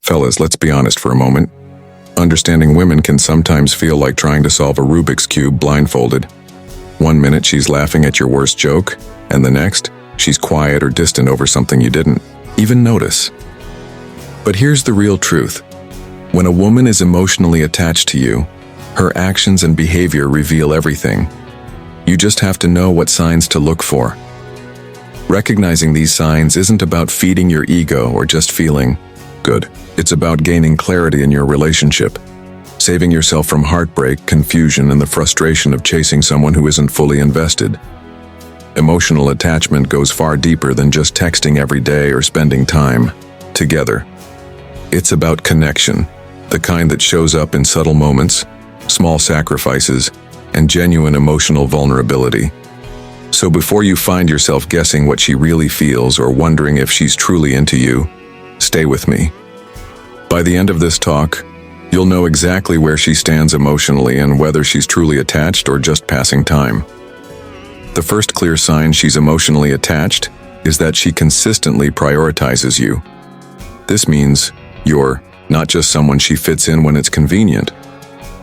Fellas, let's be honest for a moment. Understanding women can sometimes feel like trying to solve a Rubik's Cube blindfolded. One minute she's laughing at your worst joke, and the next, she's quiet or distant over something you didn't even notice. But here's the real truth. When a woman is emotionally attached to you, her actions and behavior reveal everything. You just have to know what signs to look for. Recognizing these signs isn't about feeding your ego or just feeling good. It's about gaining clarity in your relationship, saving yourself from heartbreak, confusion, and the frustration of chasing someone who isn't fully invested. Emotional attachment goes far deeper than just texting every day or spending time together. It's about connection, the kind that shows up in subtle moments, small sacrifices, and genuine emotional vulnerability. So before you find yourself guessing what she really feels or wondering if she's truly into you, stay with me. By the end of this talk, you'll know exactly where she stands emotionally and whether she's truly attached or just passing time. The first clear sign she's emotionally attached is that she consistently prioritizes you. This means you're not just someone she fits in when it's convenient.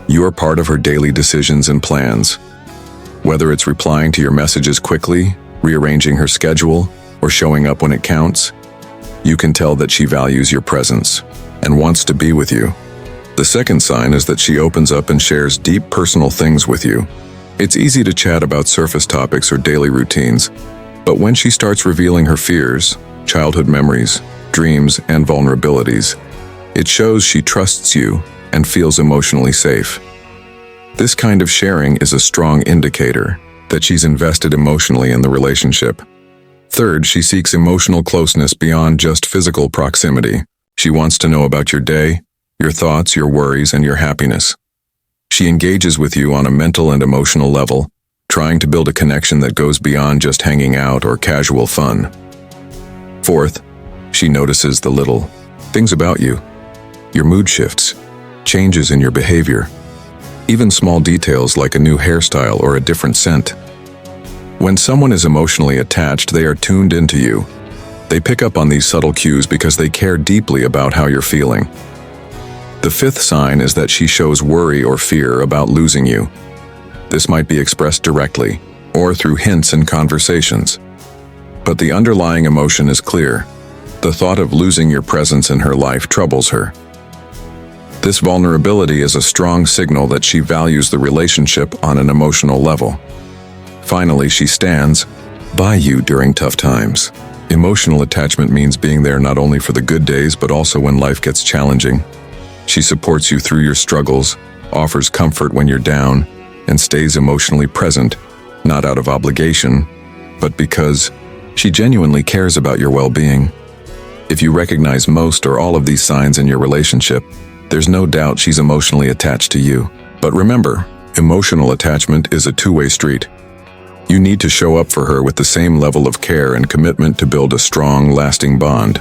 You're part of her daily decisions and plans. Whether it's replying to your messages quickly, rearranging her schedule, or showing up when it counts, you can tell that she values your presence and wants to be with you. The second sign is that she opens up and shares deep personal things with you. It's easy to chat about surface topics or daily routines, but when she starts revealing her fears, childhood memories, dreams, and vulnerabilities, it shows she trusts you and feels emotionally safe. This kind of sharing is a strong indicator that she's invested emotionally in the relationship. Third, she seeks emotional closeness beyond just physical proximity. She wants to know about your day, your thoughts, your worries, and your happiness. She engages with you on a mental and emotional level, trying to build a connection that goes beyond just hanging out or casual fun. Fourth, she notices the little things about you. Your mood shifts, changes in your behavior, even small details like a new hairstyle or a different scent. When someone is emotionally attached, they are tuned into you. They pick up on these subtle cues because they care deeply about how you're feeling. The fifth sign is that she shows worry or fear about losing you. This might be expressed directly or through hints and conversations. But the underlying emotion is clear. The thought of losing your presence in her life troubles her. This vulnerability is a strong signal that she values the relationship on an emotional level. Finally, she stands by you during tough times. Emotional attachment means being there not only for the good days but also when life gets challenging. She supports you through your struggles, offers comfort when you're down, and stays emotionally present, not out of obligation, but because she genuinely cares about your well-being. If you recognize most or all of these signs in your relationship, there's no doubt she's emotionally attached to you. But remember, emotional attachment is a two-way street. You need to show up for her with the same level of care and commitment to build a strong, lasting bond.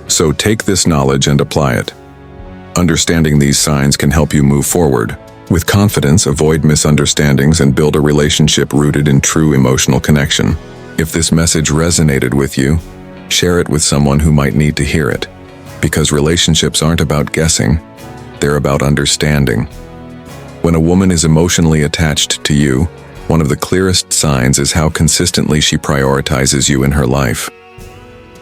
So take this knowledge and apply it. Understanding these signs can help you move forward with confidence, avoid misunderstandings, and build a relationship rooted in true emotional connection. If this message resonated with you, share it with someone who might need to hear it. Because relationships aren't about guessing, they're about understanding. When a woman is emotionally attached to you, one of the clearest signs is how consistently she prioritizes you in her life.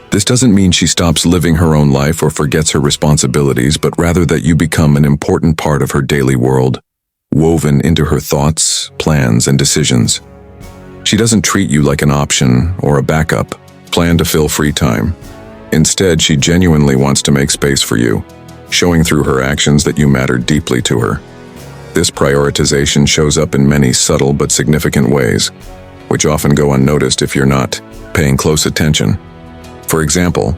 This doesn't mean she stops living her own life or forgets her responsibilities, but rather that you become an important part of her daily world, woven into her thoughts, plans, and decisions. She doesn't treat you like an option or a backup, plan to fill free time. Instead, she genuinely wants to make space for you, showing through her actions that you matter deeply to her. This prioritization shows up in many subtle but significant ways, which often go unnoticed if you're not paying close attention. For example,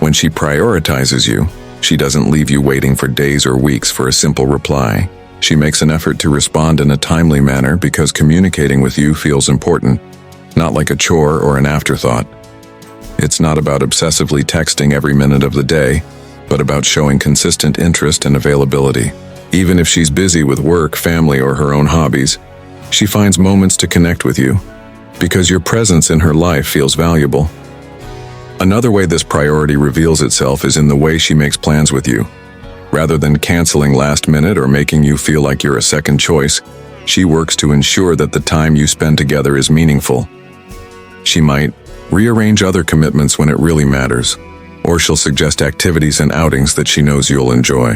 when she prioritizes you, she doesn't leave you waiting for days or weeks for a simple reply. She makes an effort to respond in a timely manner because communicating with you feels important, not like a chore or an afterthought. It's not about obsessively texting every minute of the day, but about showing consistent interest and availability. Even if she's busy with work, family, or her own hobbies, she finds moments to connect with you because your presence in her life feels valuable. Another way this priority reveals itself is in the way she makes plans with you. Rather than canceling last minute or making you feel like you're a second choice, she works to ensure that the time you spend together is meaningful. She might rearrange other commitments when it really matters, or she'll suggest activities and outings that she knows you'll enjoy.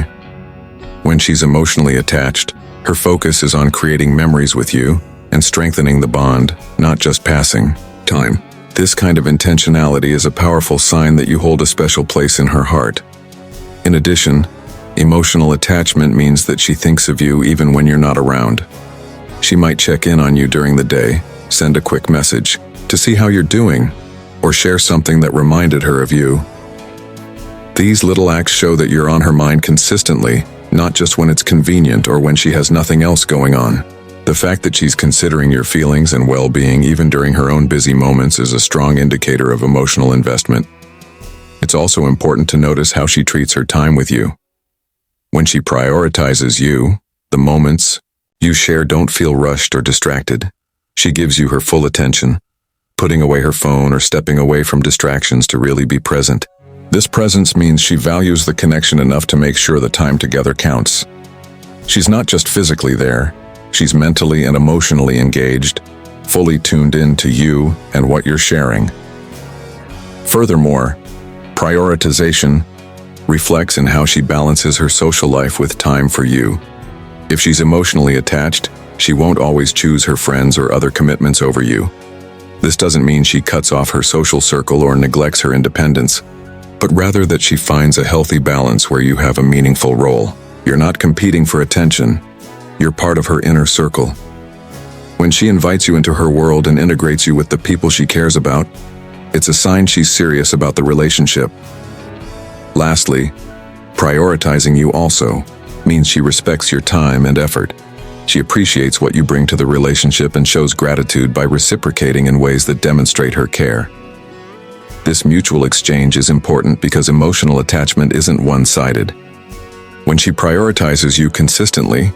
When she's emotionally attached, her focus is on creating memories with you and strengthening the bond, not just passing time. This kind of intentionality is a powerful sign that you hold a special place in her heart. In addition, emotional attachment means that she thinks of you even when you're not around. She might check in on you during the day, send a quick message to see how you're doing, or share something that reminded her of you. These little acts show that you're on her mind consistently, not just when it's convenient or when she has nothing else going on. The fact that she's considering your feelings and well-being even during her own busy moments is a strong indicator of emotional investment. It's also important to notice how she treats her time with you. When she prioritizes you, the moments you share don't feel rushed or distracted. She gives you her full attention, putting away her phone or stepping away from distractions to really be present. This presence means she values the connection enough to make sure the time together counts. She's not just physically there, she's mentally and emotionally engaged, fully tuned in to you and what you're sharing. Furthermore, prioritization reflects in how she balances her social life with time for you. If she's emotionally attached, she won't always choose her friends or other commitments over you. This doesn't mean she cuts off her social circle or neglects her independence, but rather that she finds a healthy balance where you have a meaningful role. You're not competing for attention. You're part of her inner circle. When she invites you into her world and integrates you with the people she cares about, it's a sign she's serious about the relationship. Lastly, prioritizing you also means she respects your time and effort. She appreciates what you bring to the relationship and shows gratitude by reciprocating in ways that demonstrate her care. This mutual exchange is important because emotional attachment isn't one-sided. When she prioritizes you consistently,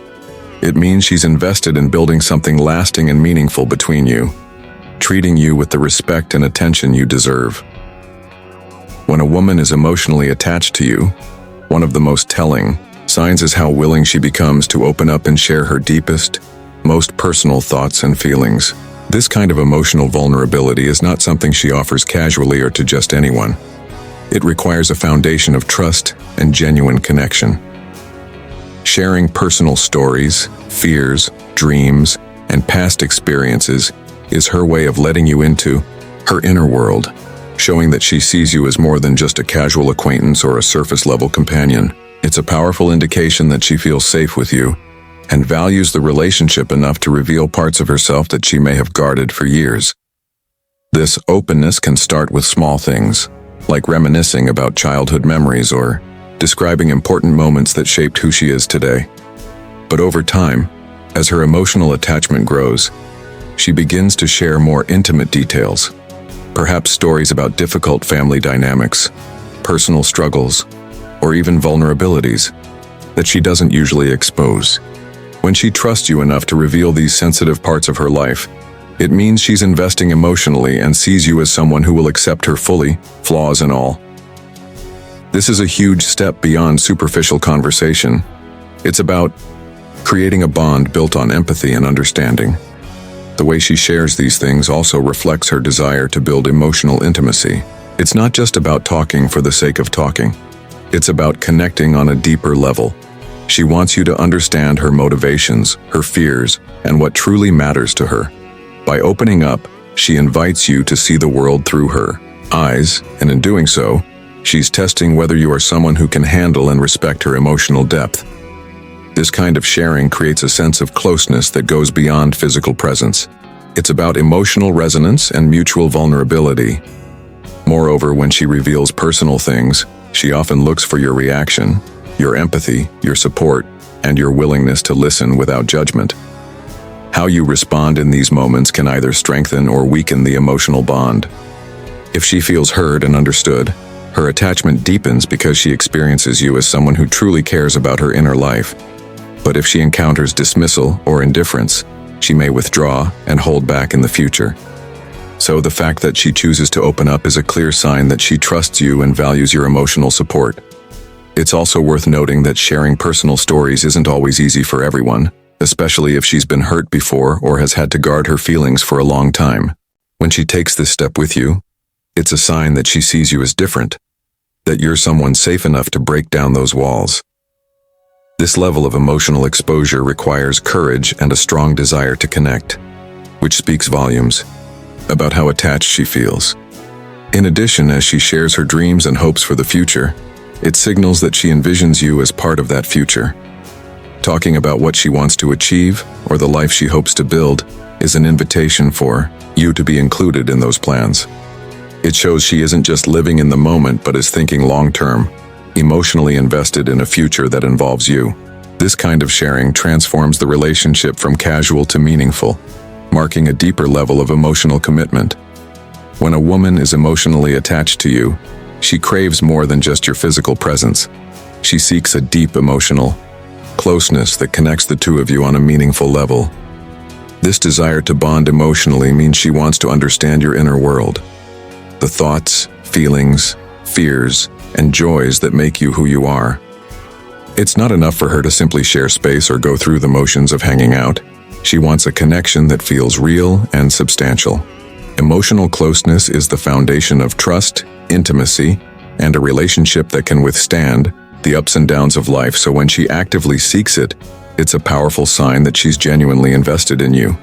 it means she's invested in building something lasting and meaningful between you, treating you with the respect and attention you deserve. When a woman is emotionally attached to you, one of the most telling signs is how willing she becomes to open up and share her deepest, most personal thoughts and feelings. This kind of emotional vulnerability is not something she offers casually or to just anyone. It requires a foundation of trust and genuine connection. Sharing personal stories, fears, dreams, and past experiences is her way of letting you into her inner world, showing that she sees you as more than just a casual acquaintance or a surface-level companion. It's a powerful indication that she feels safe with you and values the relationship enough to reveal parts of herself that she may have guarded for years. This openness can start with small things, like reminiscing about childhood memories or describing important moments that shaped who she is today. But over time, as her emotional attachment grows, she begins to share more intimate details, perhaps stories about difficult family dynamics, personal struggles, or even vulnerabilities that she doesn't usually expose. When she trusts you enough to reveal these sensitive parts of her life, it means she's investing emotionally and sees you as someone who will accept her fully, flaws and all. This is a huge step beyond superficial conversation. It's about creating a bond built on empathy and understanding. The way she shares these things also reflects her desire to build emotional intimacy. It's not just about talking for the sake of talking. It's about connecting on a deeper level. She wants you to understand her motivations, her fears, and what truly matters to her. By opening up, she invites you to see the world through her eyes, and in doing so, she's testing whether you are someone who can handle and respect her emotional depth. This kind of sharing creates a sense of closeness that goes beyond physical presence. It's about emotional resonance and mutual vulnerability. Moreover, when she reveals personal things, she often looks for your reaction, your empathy, your support, and your willingness to listen without judgment. How you respond in these moments can either strengthen or weaken the emotional bond. If she feels heard and understood, her attachment deepens because she experiences you as someone who truly cares about her inner life. But if she encounters dismissal or indifference, she may withdraw and hold back in the future. So the fact that she chooses to open up is a clear sign that she trusts you and values your emotional support. It's also worth noting that sharing personal stories isn't always easy for everyone, especially if she's been hurt before or has had to guard her feelings for a long time. When she takes this step with you, it's a sign that she sees you as different, that you're someone safe enough to break down those walls. This level of emotional exposure requires courage and a strong desire to connect, which speaks volumes about how attached she feels. In addition, as she shares her dreams and hopes for the future, it signals that she envisions you as part of that future. Talking about what she wants to achieve or the life she hopes to build is an invitation for you to be included in those plans. It shows she isn't just living in the moment but is thinking long-term, emotionally invested in a future that involves you. This kind of sharing transforms the relationship from casual to meaningful, marking a deeper level of emotional commitment. When a woman is emotionally attached to you, she craves more than just your physical presence. She seeks a deep emotional closeness that connects the two of you on a meaningful level. This desire to bond emotionally means she wants to understand your inner world, the thoughts, feelings, fears, and joys that make you who you are. It's not enough for her to simply share space or go through the motions of hanging out. She wants a connection that feels real and substantial. Emotional closeness is the foundation of trust, intimacy, and a relationship that can withstand the ups and downs of life. So when she actively seeks it, it's a powerful sign that she's genuinely invested in you.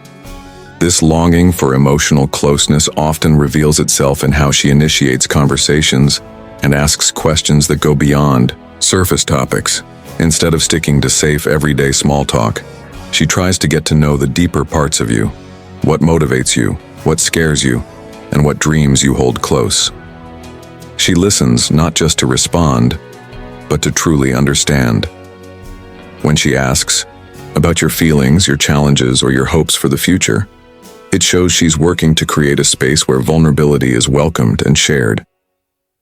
This longing for emotional closeness often reveals itself in how she initiates conversations and asks questions that go beyond surface topics. Instead of sticking to safe, everyday small talk, she tries to get to know the deeper parts of you, what motivates you, what scares you, and what dreams you hold close. She listens not just to respond, but to truly understand. When she asks about your feelings, your challenges, or your hopes for the future, it shows she's working to create a space where vulnerability is welcomed and shared.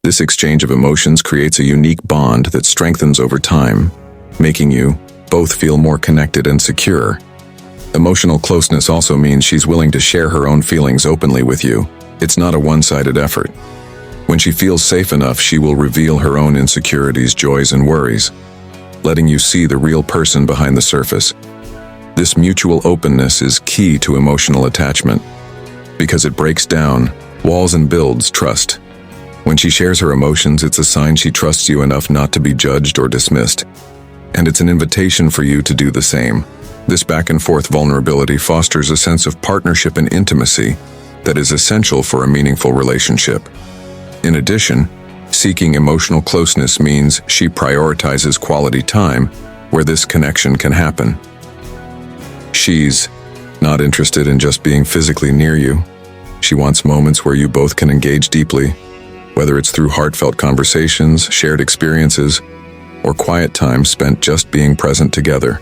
This exchange of emotions creates a unique bond that strengthens over time, making you both feel more connected and secure. Emotional closeness also means she's willing to share her own feelings openly with you. It's not a one-sided effort. When she feels safe enough, she will reveal her own insecurities, joys, and worries, letting you see the real person behind the surface. This mutual openness is key to emotional attachment because it breaks down walls and builds trust. When she shares her emotions, it's a sign she trusts you enough not to be judged or dismissed, and it's an invitation for you to do the same. This back-and-forth vulnerability fosters a sense of partnership and intimacy that is essential for a meaningful relationship. In addition, seeking emotional closeness means she prioritizes quality time where this connection can happen. She's not interested in just being physically near you. She wants moments where you both can engage deeply, whether it's through heartfelt conversations, shared experiences, or quiet time spent just being present together.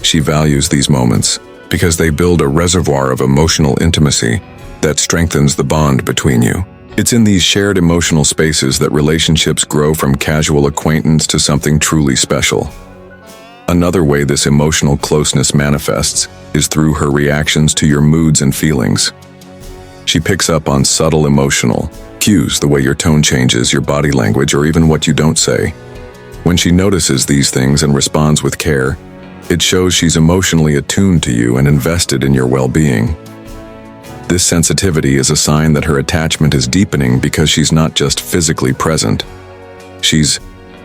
She values these moments because they build a reservoir of emotional intimacy that strengthens the bond between you. It's in these shared emotional spaces that relationships grow from casual acquaintance to something truly special. Another way this emotional closeness manifests is through her reactions to your moods and feelings. She picks up on subtle emotional cues, the way your tone changes, your body language, or even what you don't say. When she notices these things and responds with care, it shows she's emotionally attuned to you and invested in your well-being. This sensitivity is a sign that her attachment is deepening because she's not just physically present. She's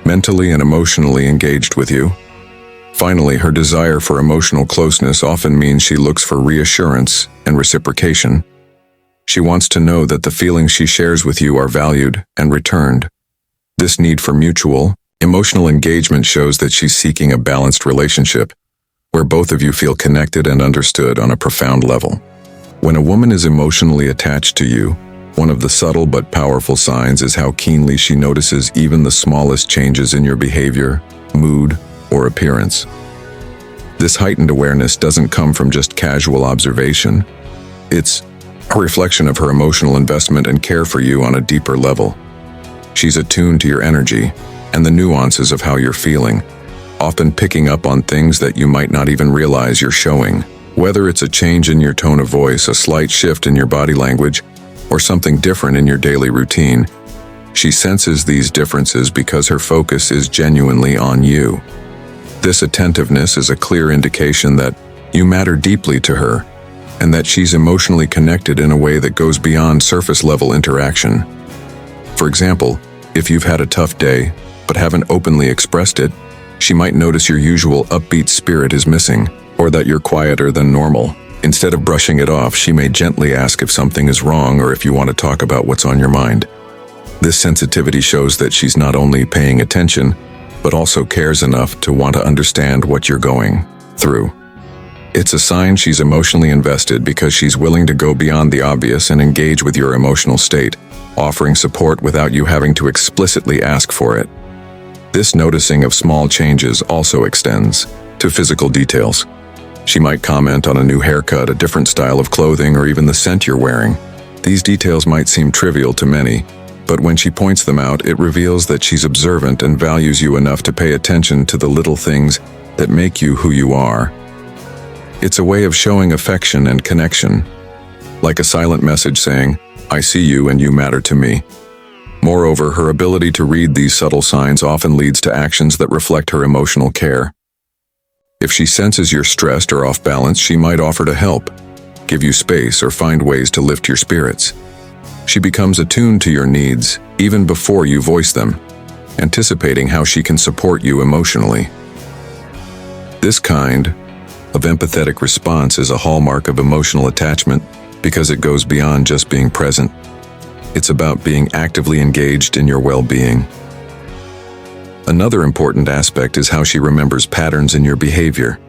mentally and emotionally engaged with you. Finally, her desire for emotional closeness often means she looks for reassurance and reciprocation. She wants to know that the feelings she shares with you are valued and returned. This need for mutual, emotional engagement shows that she's seeking a balanced relationship, where both of you feel connected and understood on a profound level. When a woman is emotionally attached to you, one of the subtle but powerful signs is how keenly she notices even the smallest changes in your behavior, mood, or appearance. This heightened awareness doesn't come from just casual observation. It's a reflection of her emotional investment and care for you on a deeper level. She's attuned to your energy and the nuances of how you're feeling, often picking up on things that you might not even realize you're showing. Whether it's a change in your tone of voice, a slight shift in your body language, or something different in your daily routine, she senses these differences because her focus is genuinely on you. This attentiveness is a clear indication that you matter deeply to her, and that she's emotionally connected in a way that goes beyond surface-level interaction. For example, if you've had a tough day, but haven't openly expressed it, she might notice your usual upbeat spirit is missing, or that you're quieter than normal. Instead of brushing it off, she may gently ask if something is wrong or if you want to talk about what's on your mind. This sensitivity shows that she's not only paying attention, but also cares enough to want to understand what you're going through. It's a sign she's emotionally invested because she's willing to go beyond the obvious and engage with your emotional state, offering support without you having to explicitly ask for it. This noticing of small changes also extends to physical details. She might comment on a new haircut, a different style of clothing, or even the scent you're wearing. These details might seem trivial to many, but when she points them out, it reveals that she's observant and values you enough to pay attention to the little things that make you who you are. It's a way of showing affection and connection, like a silent message saying, "I see you and you matter to me." Moreover, her ability to read these subtle signs often leads to actions that reflect her emotional care. If she senses you're stressed or off balance, she might offer to help, give you space, or find ways to lift your spirits. She becomes attuned to your needs even before you voice them, anticipating how she can support you emotionally. This kind of empathetic response is a hallmark of emotional attachment because it goes beyond just being present. It's about being actively engaged in your well-being. Another important aspect is how she remembers patterns in your behavior.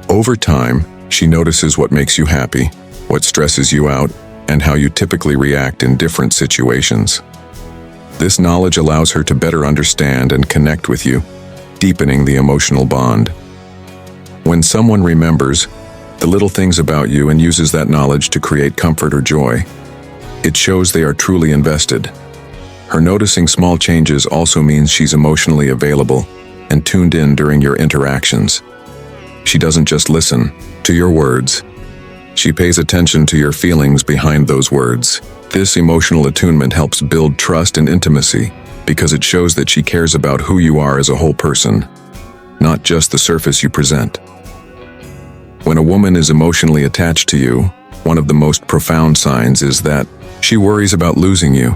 Over time, she notices what makes you happy, what stresses you out, and how you typically react in different situations. This knowledge allows her to better understand and connect with you, deepening the emotional bond. When someone remembers the little things about you and uses that knowledge to create comfort or joy, it shows they are truly invested. Her noticing small changes also means she's emotionally available and tuned in during your interactions. She doesn't just listen to your words. She pays attention to your feelings behind those words. This emotional attunement helps build trust and intimacy because it shows that she cares about who you are as a whole person, not just the surface you present. When a woman is emotionally attached to you, one of the most profound signs is that she worries about losing you.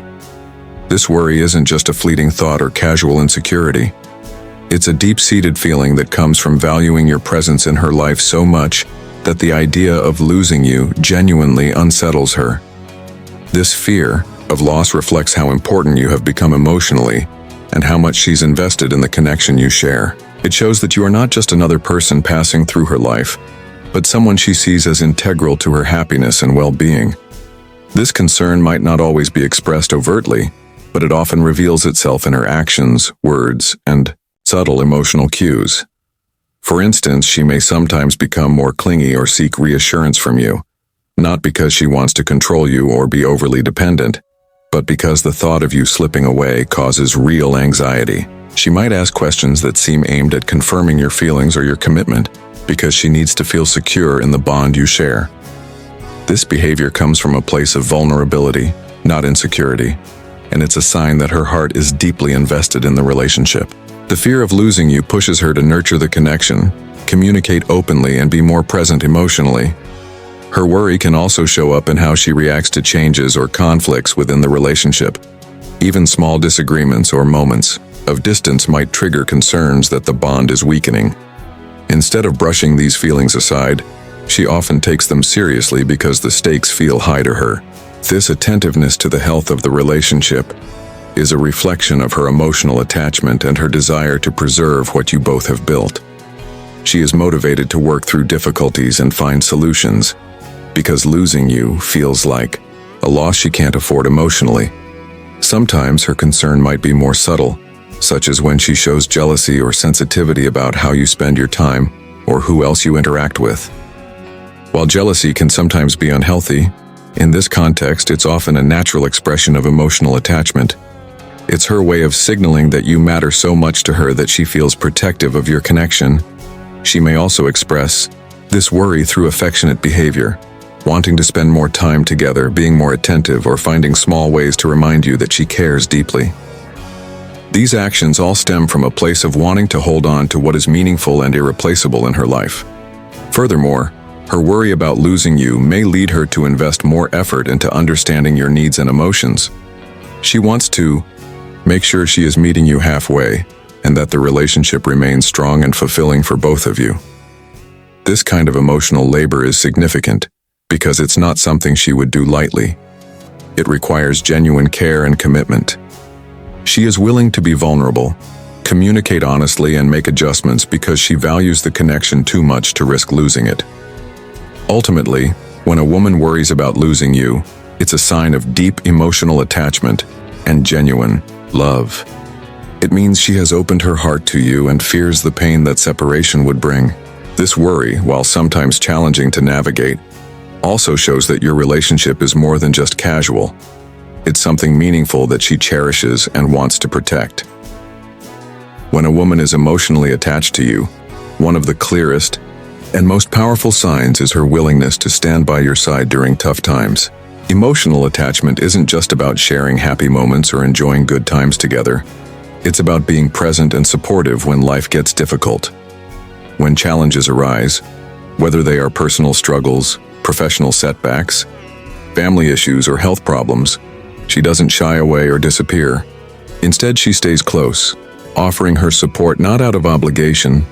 This worry isn't just a fleeting thought or casual insecurity. It's a deep-seated feeling that comes from valuing your presence in her life so much that the idea of losing you genuinely unsettles her. This fear of loss reflects how important you have become emotionally and how much she's invested in the connection you share. It shows that you are not just another person passing through her life, but someone she sees as integral to her happiness and well-being. This concern might not always be expressed overtly, but it often reveals itself in her actions, words, and subtle emotional cues. For instance, she may sometimes become more clingy or seek reassurance from you, not because she wants to control you or be overly dependent, but because the thought of you slipping away causes real anxiety. She might ask questions that seem aimed at confirming your feelings or your commitment because she needs to feel secure in the bond you share. This behavior comes from a place of vulnerability, not insecurity, and it's a sign that her heart is deeply invested in the relationship. The fear of losing you pushes her to nurture the connection, communicate openly, and be more present emotionally. Her worry can also show up in how she reacts to changes or conflicts within the relationship. Even small disagreements or moments of distance might trigger concerns that the bond is weakening. Instead of brushing these feelings aside, she often takes them seriously because the stakes feel high to her. This attentiveness to the health of the relationship is a reflection of her emotional attachment and her desire to preserve what you both have built. She is motivated to work through difficulties and find solutions, because losing you feels like a loss she can't afford emotionally. Sometimes her concern might be more subtle, such as when she shows jealousy or sensitivity about how you spend your time or who else you interact with. While jealousy can sometimes be unhealthy, in this context it's often a natural expression of emotional attachment. It's her way of signaling that you matter so much to her that she feels protective of your connection. She may also express this worry through affectionate behavior, wanting to spend more time together, being more attentive, or finding small ways to remind you that she cares deeply. These actions all stem from a place of wanting to hold on to what is meaningful and irreplaceable in her life. Furthermore, her worry about losing you may lead her to invest more effort into understanding your needs and emotions. She wants to make sure she is meeting you halfway and that the relationship remains strong and fulfilling for both of you. This kind of emotional labor is significant because it's not something she would do lightly. It requires genuine care and commitment. She is willing to be vulnerable, communicate honestly, and make adjustments because she values the connection too much to risk losing it. Ultimately, when a woman worries about losing you, it's a sign of deep emotional attachment and genuine love. It means she has opened her heart to you and fears the pain that separation would bring. This worry, while sometimes challenging to navigate, also shows that your relationship is more than just casual. It's something meaningful that she cherishes and wants to protect. When a woman is emotionally attached to you, one of the clearest and most powerful signs is her willingness to stand by your side during tough times. Emotional attachment isn't just about sharing happy moments or enjoying good times together. It's about being present and supportive when life gets difficult. When challenges arise, whether they are personal struggles, professional setbacks, family issues, or health problems, she doesn't shy away or disappear. Instead, she stays close, offering her support not out of obligation,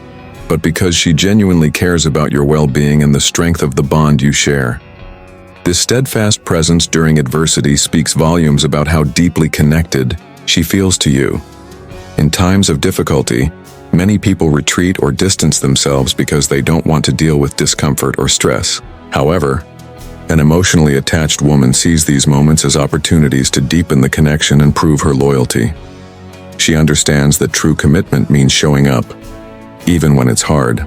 but because she genuinely cares about your well-being and the strength of the bond you share. This steadfast presence during adversity speaks volumes about how deeply connected she feels to you. In times of difficulty, many people retreat or distance themselves because they don't want to deal with discomfort or stress. However, an emotionally attached woman sees these moments as opportunities to deepen the connection and prove her loyalty. She understands that true commitment means showing up, even when it's hard.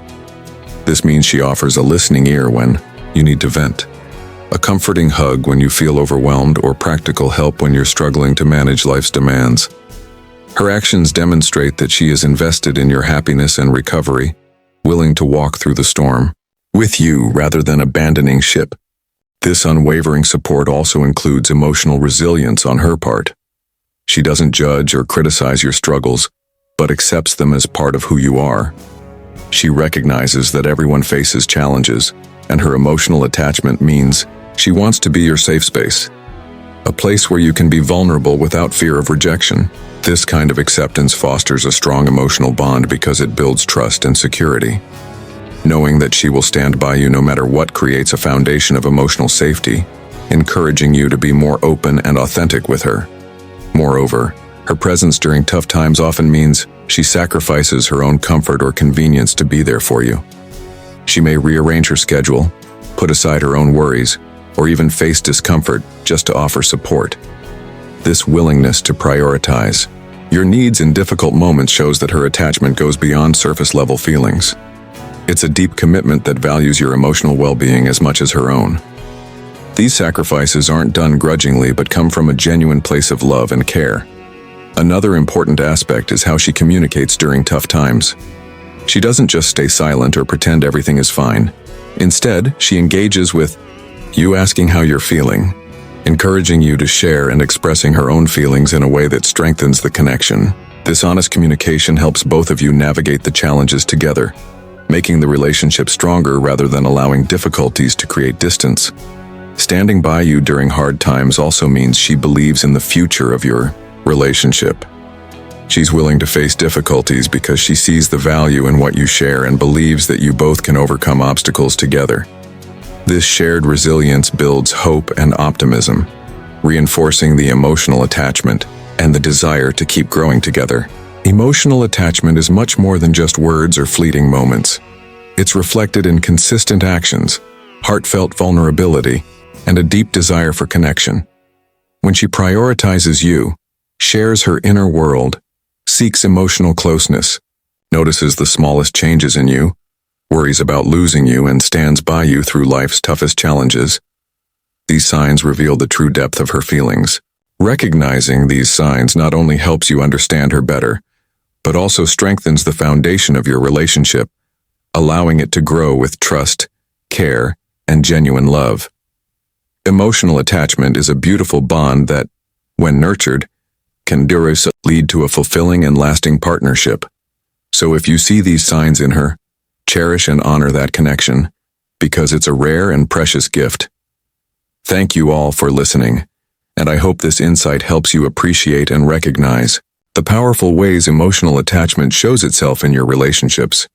This means she offers a listening ear when you need to vent, a comforting hug when you feel overwhelmed, or practical help when you're struggling to manage life's demands. Her actions demonstrate that she is invested in your happiness and recovery, willing to walk through the storm with you rather than abandoning ship. This unwavering support also includes emotional resilience on her part. She doesn't judge or criticize your struggles, but accepts them as part of who you are. She recognizes that everyone faces challenges, and her emotional attachment means she wants to be your safe space, a place where you can be vulnerable without fear of rejection. This kind of acceptance fosters a strong emotional bond because it builds trust and security. Knowing that she will stand by you no matter what creates a foundation of emotional safety, encouraging you to be more open and authentic with her. Moreover, her presence during tough times often means she sacrifices her own comfort or convenience to be there for you. She may rearrange her schedule, put aside her own worries, or even face discomfort just to offer support. This willingness to prioritize your needs in difficult moments shows that her attachment goes beyond surface-level feelings. It's a deep commitment that values your emotional well-being as much as her own. These sacrifices aren't done grudgingly but come from a genuine place of love and care. Another important aspect is how she communicates during tough times. She doesn't just stay silent or pretend everything is fine. Instead, she engages with you, asking how you're feeling, encouraging you to share and expressing her own feelings in a way that strengthens the connection. This honest communication helps both of you navigate the challenges together, making the relationship stronger rather than allowing difficulties to create distance. Standing by you during hard times also means she believes in the future of your relationship. She's willing to face difficulties because she sees the value in what you share and believes that you both can overcome obstacles together. This shared resilience builds hope and optimism, reinforcing the emotional attachment and the desire to keep growing together. Emotional attachment is much more than just words or fleeting moments. It's reflected in consistent actions, heartfelt vulnerability, and a deep desire for connection. When she prioritizes you, shares her inner world, seeks emotional closeness, notices the smallest changes in you, worries about losing you, and stands by you through life's toughest challenges, these signs reveal the true depth of her feelings. Recognizing these signs not only helps you understand her better, but also strengthens the foundation of your relationship, allowing it to grow with trust care, and genuine love. Emotional attachment is a beautiful bond that, when nurtured, can lead to a fulfilling and lasting partnership. So if you see these signs in her, cherish and honor that connection, because it's a rare and precious gift. Thank you all for listening, and I hope this insight helps you appreciate and recognize the powerful ways emotional attachment shows itself in your relationships.